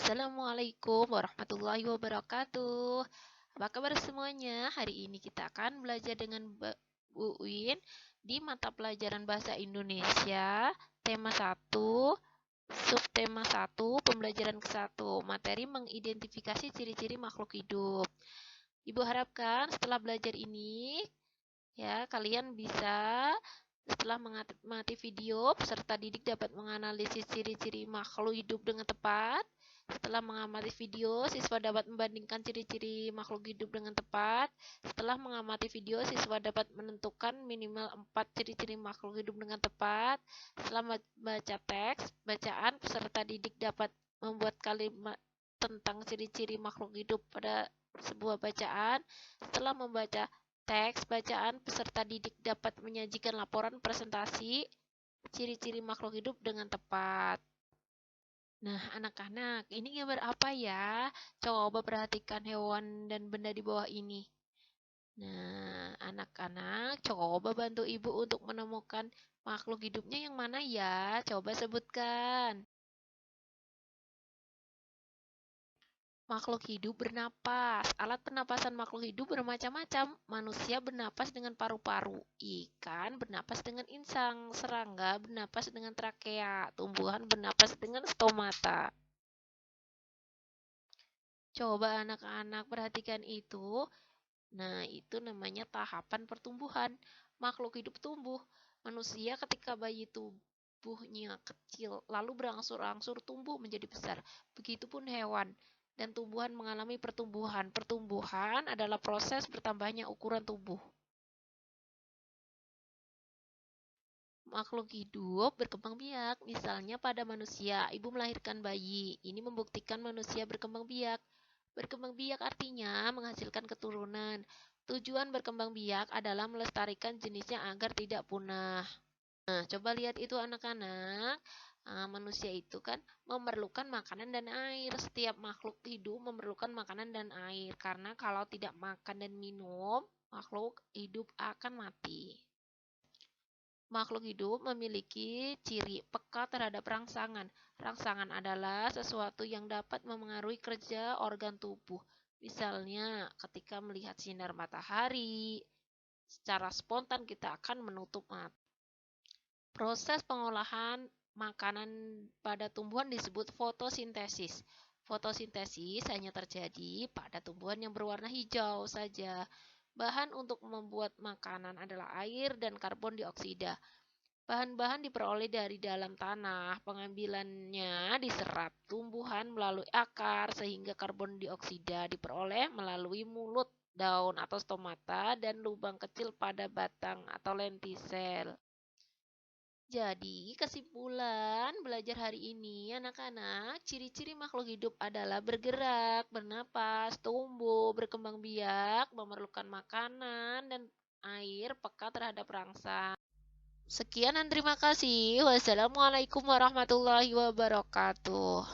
Assalamualaikum warahmatullahi wabarakatuh. Apa kabar semuanya? Hari ini kita akan belajar dengan Bu Uin di mata pelajaran Bahasa Indonesia, tema 1, subtema 1, pembelajaran ke-1, materi mengidentifikasi ciri-ciri makhluk hidup. Ibu harapkan setelah belajar ini, ya, kalian bisa setelah mengamati video, peserta didik dapat menganalisis ciri-ciri makhluk hidup dengan tepat. Setelah mengamati video, siswa dapat membandingkan ciri-ciri makhluk hidup dengan tepat. Setelah mengamati video, siswa dapat menentukan minimal 4 ciri-ciri makhluk hidup dengan tepat. Setelah membaca teks bacaan, peserta didik dapat membuat kalimat tentang ciri-ciri makhluk hidup pada sebuah bacaan. Setelah membaca teks bacaan, peserta didik dapat menyajikan laporan presentasi ciri-ciri makhluk hidup dengan tepat. Nah, anak-anak, ini gambar apa ya? Coba perhatikan hewan dan benda di bawah ini. Nah, anak-anak, coba bantu ibu untuk menemukan makhluk hidupnya yang mana ya? Coba sebutkan. Makhluk hidup bernapas. Alat pernapasan makhluk hidup bermacam-macam. Manusia bernapas dengan paru-paru. Ikan bernapas dengan insang. Serangga bernapas dengan trakea. Tumbuhan bernapas dengan stomata. Coba anak-anak perhatikan itu. Nah, itu namanya tahapan pertumbuhan. Makhluk hidup tumbuh. Manusia ketika bayi tubuhnya kecil, lalu berangsur-angsur tumbuh menjadi besar. Begitupun hewan dan tumbuhan mengalami pertumbuhan. Pertumbuhan adalah proses bertambahnya ukuran tubuh. Makhluk hidup berkembang biak, misalnya pada manusia, ibu melahirkan bayi. Ini membuktikan manusia berkembang biak. Berkembang biak artinya menghasilkan keturunan. Tujuan berkembang biak adalah melestarikan jenisnya agar tidak punah. Nah, coba lihat itu anak-anak. Manusia itu kan memerlukan makanan dan air. Setiap makhluk hidup memerlukan makanan dan air. Karena kalau tidak makan dan minum, makhluk hidup akan mati. Makhluk hidup memiliki ciri peka terhadap rangsangan. Rangsangan adalah sesuatu yang dapat memengaruhi kerja organ tubuh. Misalnya, ketika melihat sinar matahari, secara spontan kita akan menutup mata. Proses pengolahan makanan pada tumbuhan disebut fotosintesis. Fotosintesis hanya terjadi pada tumbuhan yang berwarna hijau saja. Bahan untuk membuat makanan adalah air dan karbon dioksida. Bahan-bahan diperoleh dari dalam tanah. Pengambilannya diserap tumbuhan melalui akar sehingga karbon dioksida diperoleh melalui mulut, daun atau stomata dan lubang kecil pada batang atau lentisel. Jadi, kesimpulan belajar hari ini, anak-anak, ciri-ciri makhluk hidup adalah bergerak, bernapas, tumbuh, berkembang biak, memerlukan makanan dan air, peka terhadap rangsang. Sekian dan terima kasih. Wassalamualaikum warahmatullahi wabarakatuh.